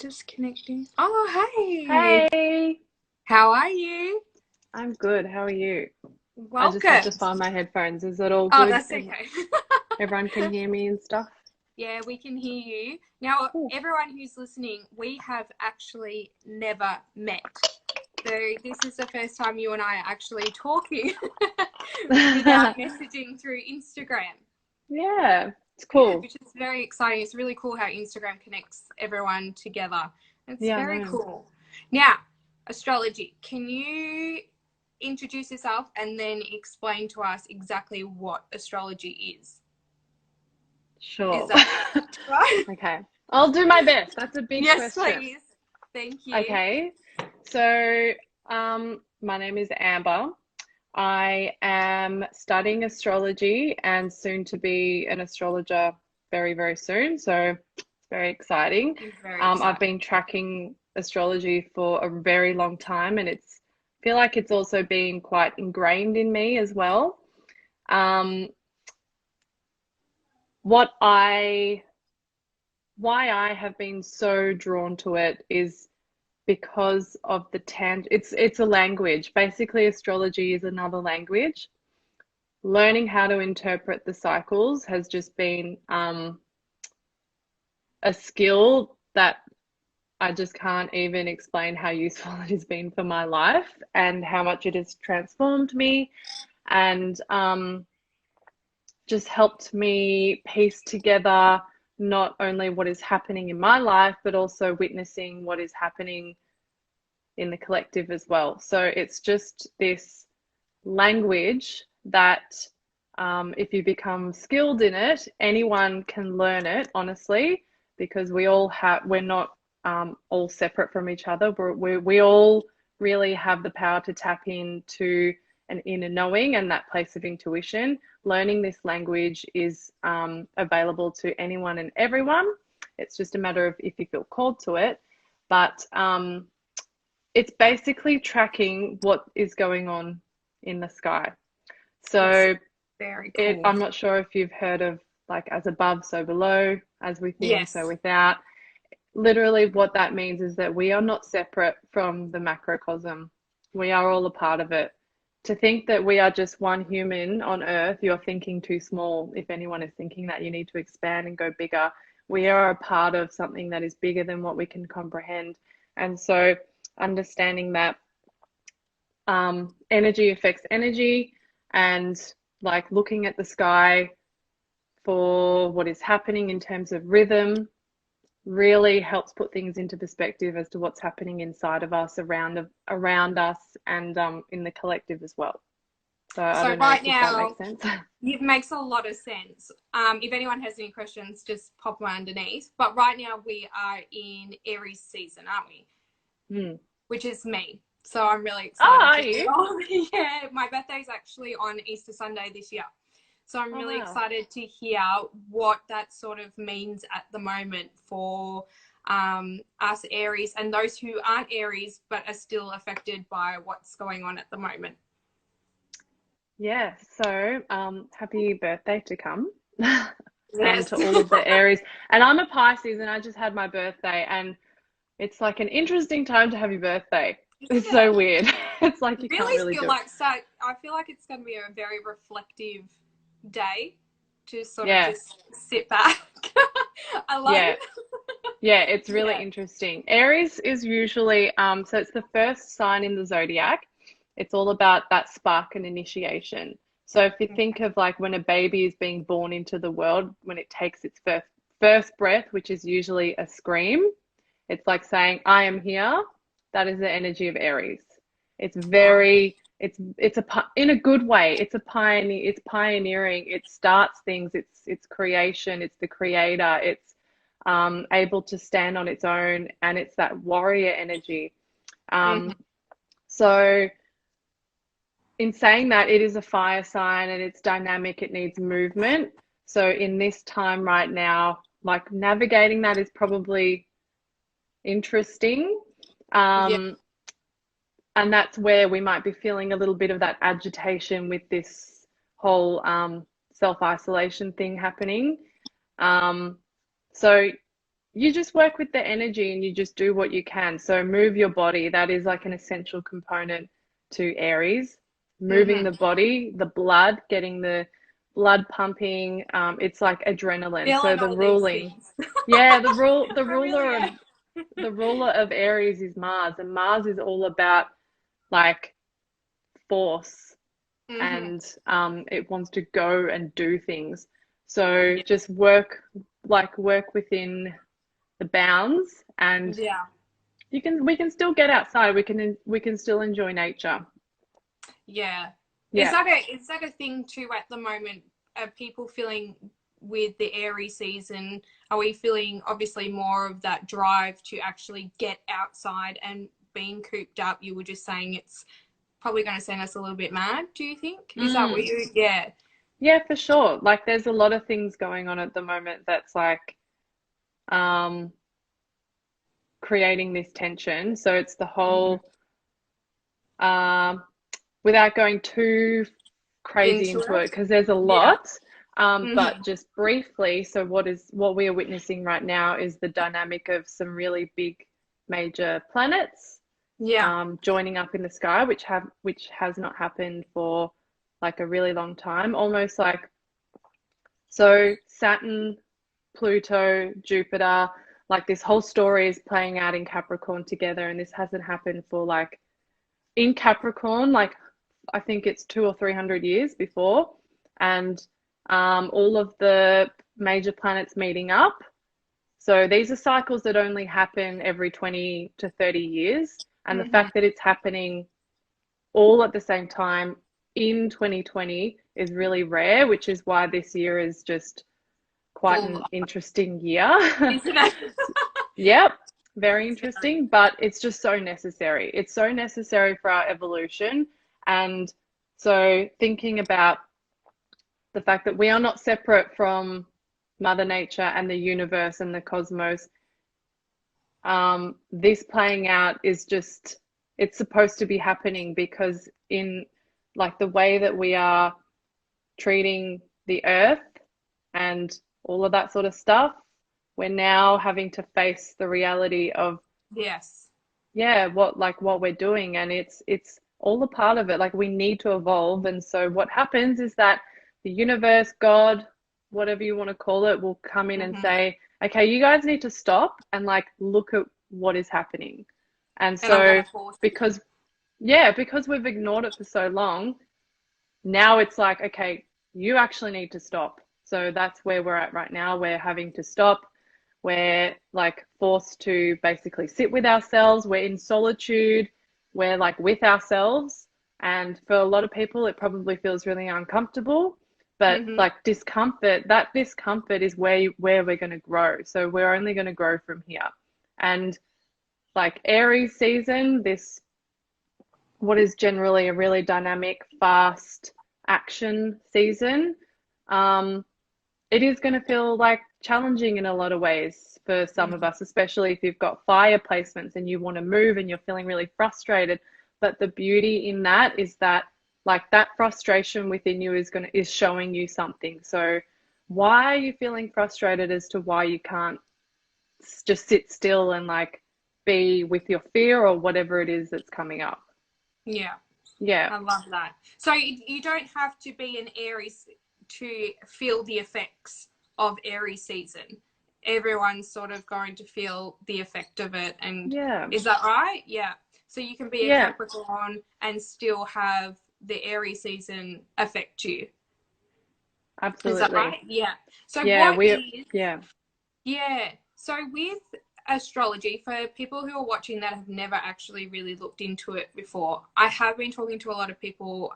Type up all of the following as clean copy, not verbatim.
Just connecting. Oh, hey. Hey, How are you? I'm good. How are you? I just had to Welcome. find my headphones. Is it all Oh, good? that's okay. Everyone can hear me and stuff? Yeah, we can hear you. Now, Cool. everyone who's listening, we have actually never met. So this is the first time you and I are actually talking without messaging through Instagram. Yeah, it's Yeah, cool. which is very exciting. It's really cool how Instagram connects everyone together. It's Yeah, I very know. cool. Now, astrology. Can you introduce yourself and then explain to us exactly what astrology is? Is Sure. that right? Okay. I'll do my best. That's a big Yes, question. please. Thank you. Okay. So, my name is Amber. I am studying astrology and soon to be an astrologer very, very soon. So it's very exciting. It's very I've exciting. been tracking astrology for a very long time, and I feel like it's also been quite ingrained in me as well. Um, what I why I have been so drawn to it is because of it's a language. Basically, astrology is another language. Learning how to interpret the cycles has just been a skill that I just can't even explain how useful it has been for my life and how much it has transformed me and just helped me piece together not only what is happening in my life, but also witnessing what is happening in the collective as well. So it's just this language that if you become skilled in it, anyone can learn it, honestly, because we're not all separate from each other. We all really have the power to tap into an inner knowing and that place of intuition. Learning this language is available to anyone and everyone. It's just a matter of if you feel called to it. But it's basically tracking what is going on in the sky. Yes, So very cool. I'm not sure if you've heard of like as above, so below, as within, so Yes. without. Literally, what that means is that we are not separate from the macrocosm. We are all a part of it. To think that we are just one human on Earth, you're thinking too small. If anyone is thinking that you need to expand and go bigger, we are a part of something that is bigger than what we can comprehend. And so, understanding that energy affects energy and like looking at the sky for what is happening in terms of rhythm really helps put things into perspective as to what's happening inside of us, around us, and in the collective as well. So I So don't know right if that now, makes sense. it makes a lot of sense. If anyone has any questions, just pop them underneath. But right now we are in Aries season, aren't we? Hmm. Which is me. So I'm really Oh, excited are to hear. you? Oh, yeah, my birthday's actually on Easter Sunday this year. So I'm Oh, really wow. excited to hear what that sort of means at the moment for us Aries and those who aren't Aries but are still affected by what's going on at the moment. Yeah. So happy birthday to come. And Yes. to all of the Aries. And I'm a Pisces and I just had my birthday and it's like an interesting time to have your birthday. Isn't It's so it? weird. It's like you can't Really really feel do it. like so I feel like it's going to be a very reflective day to sort of Yeah. just sit back alone. Yeah. Yeah, it's really Yeah. interesting. Aries is usually so it's the first sign in the zodiac. It's all about that spark and initiation. So if you think of like when a baby is being born into the world, when it takes its first breath, which is usually a scream, it's like saying, I am here. That is the energy of Aries. It's Right. very, it's in a good way. It's pioneering. It starts things. It's creation. It's the creator. It's able to stand on its own, and it's that warrior energy. Mhm. Um, so in saying that, it is a fire sign and it's dynamic. It needs movement. So in this time right now, like navigating that is probably interesting. Yeah. Um, and that's where we might be feeling a little bit of that agitation with this whole self isolation thing happening. Um, so you just work with the energy and you just do what you can. So move your body. That is like an essential component to Aries. Moving Mm-hmm. the body, the blood, getting the blood pumping. It's like adrenaline. So Feeling the all these ruling, things. yeah, I really am. the ruler of Aries is Mars, and Mars is all about like force, Mm-hmm. and it wants to go and do things. So Yeah. just work within the bounds, and Yeah. we can still get outside. We can still enjoy nature. Yeah. Yeah. Is that a thing too at the moment? Are people feeling with the airy season? Are we feeling obviously more of that drive to actually get outside and being cooped up? You were just saying it's probably going to send us a little bit mad. Do you think? Is that what Mm. you? Yeah. Yeah, for sure. Like there's a lot of things going on at the moment that's like um creating this tension. So it's the Mm-hmm. whole um without going too crazy Into into it it. because there's a Yeah. lot. But Mm-hmm. just briefly, so what we are witnessing right now is the dynamic of some really big major planets Yeah. joining up in the sky, which has not happened for like a really long time. Almost like so Saturn, Pluto, Jupiter, like this whole story is playing out in Capricorn together, and this hasn't happened for like in Capricorn, like I think it's 200 or 300 years before, and all of the major planets meeting up. So these are cycles that only happen every 20 to 30 years. And the Mm-hmm. fact that it's happening all at the same time in 2020 is really rare, which is why this year is just quite Full, an interesting year. isn't it? Yep, very It's very. interesting, but it's just so necessary. It's so necessary for our evolution. And so, thinking about the fact that we are not separate from Mother Nature and the universe and the cosmos, this playing out is just, it's supposed to be happening because, in like the way that we are treating the earth and all of that sort of stuff, we're now having to face the reality of Yes. yeah, what we're doing, and it's all a part of it. Like we need to evolve, and so what happens is that the universe, God, whatever you want to call it, will come in and Mm-hmm. say, okay, you guys need to stop and like look at what is happening. And And I'm so gonna force you. because yeah, because we've ignored it for so long, now it's like, okay, you actually need to stop. So that's where we're at right now. We're having to stop. We're like forced to basically sit with ourselves. We're in solitude. We're like with ourselves. And for a lot of people, it probably feels really uncomfortable. But Mm-hmm. like discomfort, that discomfort is where we're going to grow. So we're only going to grow from here. And like Aries season, this what is generally a really dynamic, fast action season, um, it is going to feel like challenging in a lot of ways for some of Mm-hmm. us, especially if you've got fire placements and you want to move and you're feeling really frustrated. But the beauty in that is that like that frustration within you is showing you something. So why are you feeling frustrated as to why you can't just sit still and like be with your fear or whatever it is that's coming up? Yeah. Yeah. I love that. So you don't have to be an Aries to feel the effects of Aries season. Everyone's sort of going to feel the effect of it. And Yeah. is that right? Yeah. So you can be a Yeah. Capricorn and still have the Aries season affect you. Is that Absolutely. right? Yeah. So Yeah, what we is yeah. yeah. So with astrology, for people who are watching that have never actually really looked into it before, I have been talking to a lot of people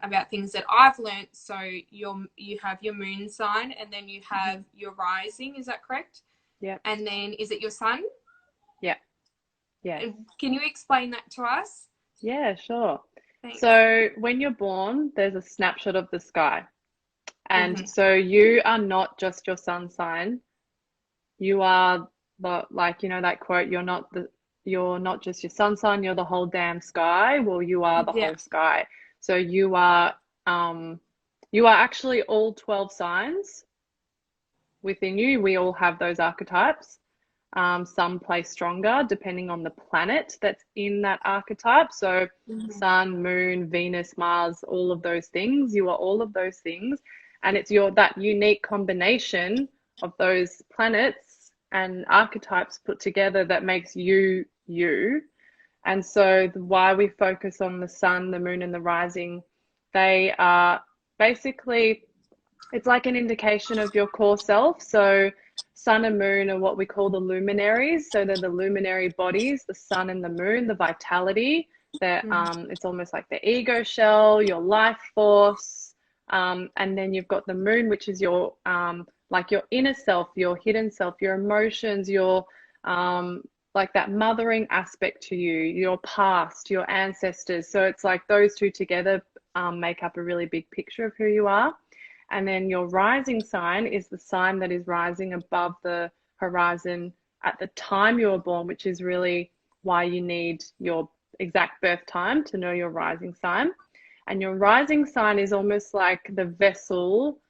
about things that I've learned. So you have your moon sign, and then you have your rising. Is that correct? Yeah. And then is it your sun? Yeah. Yes. Can you explain that to us? Yeah, sure. Thanks. So when you're born, there's a snapshot of the sky. And Mm-hmm. so you are not just your sun sign. You are the like, you know, that quote, you're not just your sun sign, you're the whole damn sky. Well, you are the Yeah. whole sky. So um you are actually all 12 signs within you. We all have those archetypes. Some play stronger depending on the planet that's in that archetype. So Mhm. Sun, Moon, Venus, Mars, all of those things. You are all of those things. And it's your that unique combination of those planets and archetypes put together that makes you you. And so why we focus on the sun, the moon, and the rising, they are basically, it's like an indication of your core self. So sun and moon are what we call the luminaries. So they're the luminary bodies, the sun and the moon, the vitality. It's almost like the ego shell, your life force. And then you've got the moon, which is your like your inner self, your hidden self, your emotions, your like that mothering aspect to you, your past, your ancestors. So it's like those two together make up a really big picture of who you are. And then your rising sign is the sign that is rising above the horizon at the time you were born, which is really why you need your exact birth time to know your rising sign. And your rising sign is almost like the vessel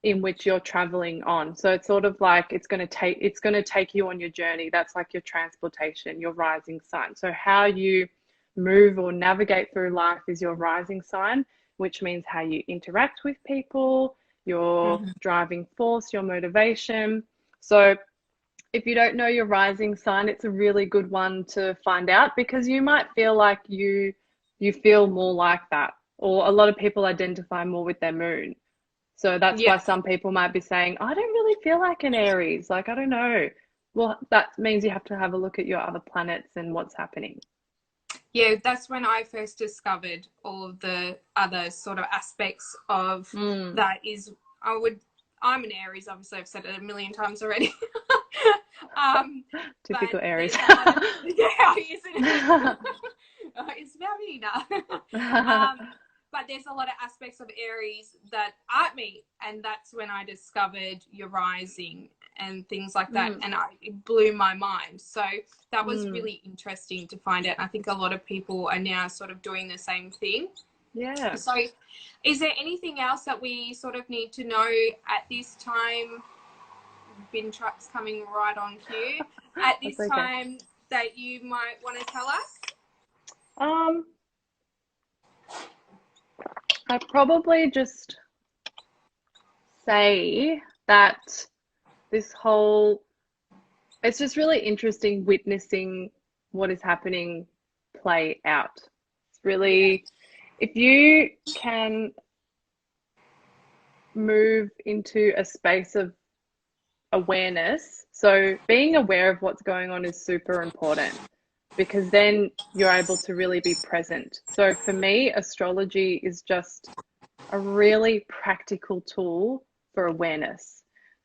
in which you're traveling on. So it's sort of like it's going to take you on your journey. That's like your transportation, your rising sign. So how you move or navigate through life is your rising sign, which means how you interact with people, your Mhm. driving force, your motivation. So if you don't know your rising sign, it's a really good one to find out, because you might feel like you feel more like that, or a lot of people identify more with their moon. So that's Yeah. why some people might be saying, I don't really feel like an Aries. Like, I don't know. Well, that means you have to have a look at your other planets and what's happening. Yeah, that's when I first discovered all of the other sort of aspects of Mm, that. Is I'm an Aries, obviously I've said it a million times already. But typical Aries. there's a lot of yeah, isn't it? It's very no. But there's a lot of aspects of Aries that aren't me, and that's when I discovered your rising and things like that, Mm, and it blew my mind. So that was mm, really interesting to find out. I think a lot of people are now sort of doing the same thing. yeah, So, is there anything else that we sort of need to know at this time? Bin trucks coming right on cue. At that's this okay. time, that you might want to tell us? Um, I probably just say that this whole, it's just really interesting witnessing what is happening play out. It's Yeah. really, if you can move into a space of awareness. So being aware of what's going on is super important, because then you're able to really be present. So for me, astrology is just a really practical tool for awareness.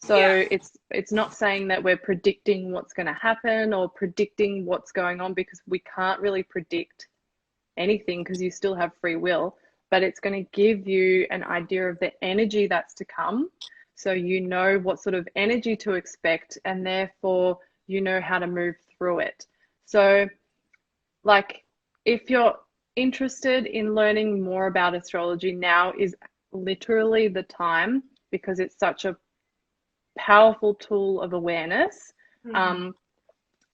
Yeah. So it's not saying that we're predicting what's going to happen or predicting what's going on, because we can't really predict anything because you still have free will, but it's going to give you an idea of the energy that's to come. So you know what sort of energy to expect, and therefore you know how to move through it. So, like, if you're interested in learning more about astrology, now is literally the time, because it's such a powerful tool of awareness. Mm-hmm. Um,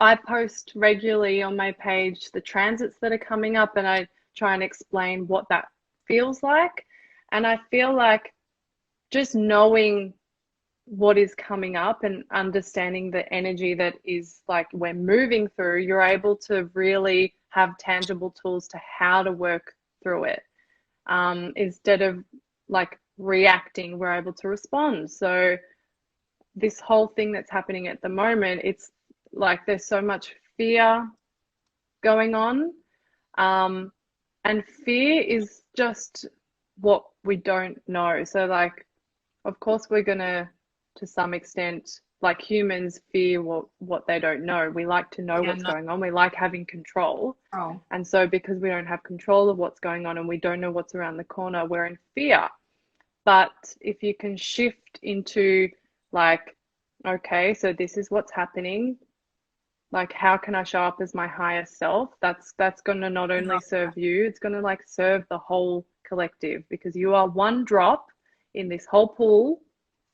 I post regularly on my page the transits that are coming up, and I try and explain what that feels like. And I feel like just knowing what is coming up and understanding the energy that is like we're moving through, you're able to really have tangible tools to how to work through it. Instead of like reacting, we're able to respond. So this whole thing that's happening at the moment, it's like there's so much fear going on. Um, and fear is just what we don't know. So, like, of course, we're gonna, to some extent, like humans, fear what they don't know. We like to know Yeah. what's No. going on. We like having control. Oh. And so, because we don't have control of what's going on and we don't know what's around the corner, we're in fear. But if you can shift into, like, okay, so this is what's happening, like how can I show up as my higher self, that's going to not only serve you, it's going to like serve the whole collective, because you are one drop in this whole pool,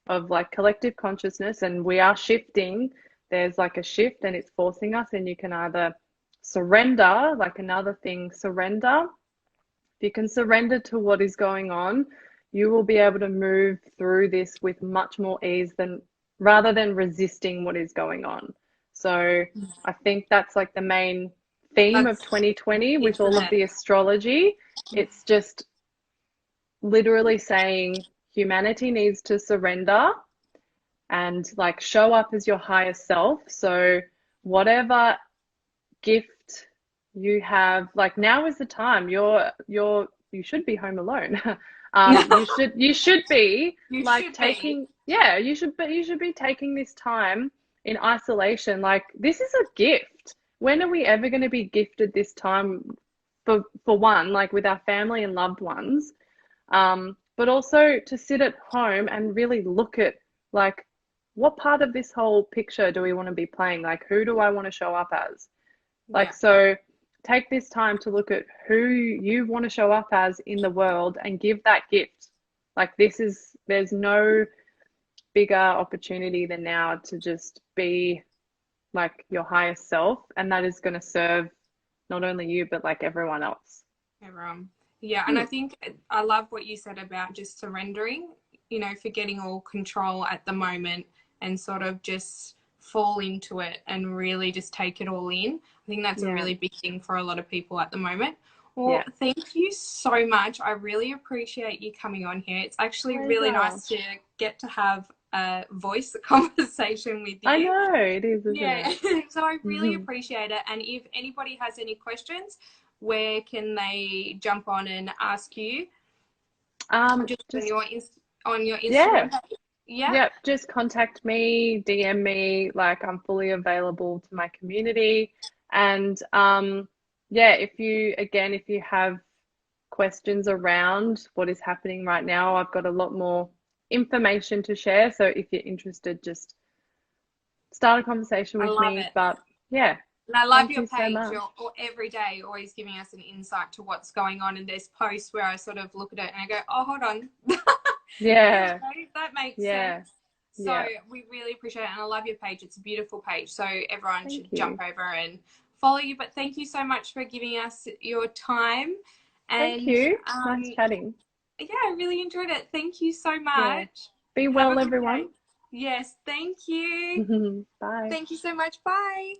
of like collective consciousness, and we are shifting. There's like a shift and it's forcing us, and you can either surrender, like another thing, surrender. If you can surrender to what is going on, you will be able to move through this with much more ease than rather than resisting what is going on. So I think that's like the main theme of That's 2020 with isn't all of it? the astrology. It's just literally saying humanity needs to surrender and like show up as your higher self. So whatever gift you have, like now is the time. You should be home alone. You should be You like should be. taking, yeah, you should be taking this time in isolation. Like this is a gift. When are we ever going to be gifted this time for one, like with our family and loved ones? But also to sit at home and really look at like what part of this whole picture do we want to be playing? Like who do I want to show up as? Like, Yeah. so take this time to look at who you want to show up as in the world and give that gift. Like, there's no bigger opportunity than now to just be like your highest self. And that is going to serve not only you, but like everyone else. Everyone. Yeah, and I Hmm. think I love what you said about just surrendering, forgetting all control at the moment and sort of just fall into it and really just take it all in. I think that's a Yeah. really big thing for a lot of people at the moment. Well, Yeah. thank you so much. I really appreciate you coming on here. It's actually really Pleasure. nice to get to have a voice conversation with I you. know it is, isn't Yeah, it? so I really appreciate it. And if anybody has any questions, where can they jump on and ask you? Just on Just your yeah. Instagram page. Yeah, Yep, just contact me, DM me, like I'm fully available to my community. And yeah, if you have questions around what is happening right now, I've got a lot more information to share. So if you're interested, just start a conversation I with love me. it. But yeah, And I love thank your you so page. much. You're every day always giving us an insight to what's going on. And there's posts where I sort of look at it and I go, oh, hold on. Yeah, That makes yeah, sense. So yeah. we really appreciate it. And I love your page. It's a beautiful page. So everyone Thank should jump you. over and follow you. But thank you so much for giving us your time. Thank And you. Nice chatting. yeah, I really enjoyed it. Thank you so Yeah. much. Be Have a well, good day. everyone. Yes, thank you. Bye. Thank you so much. Bye.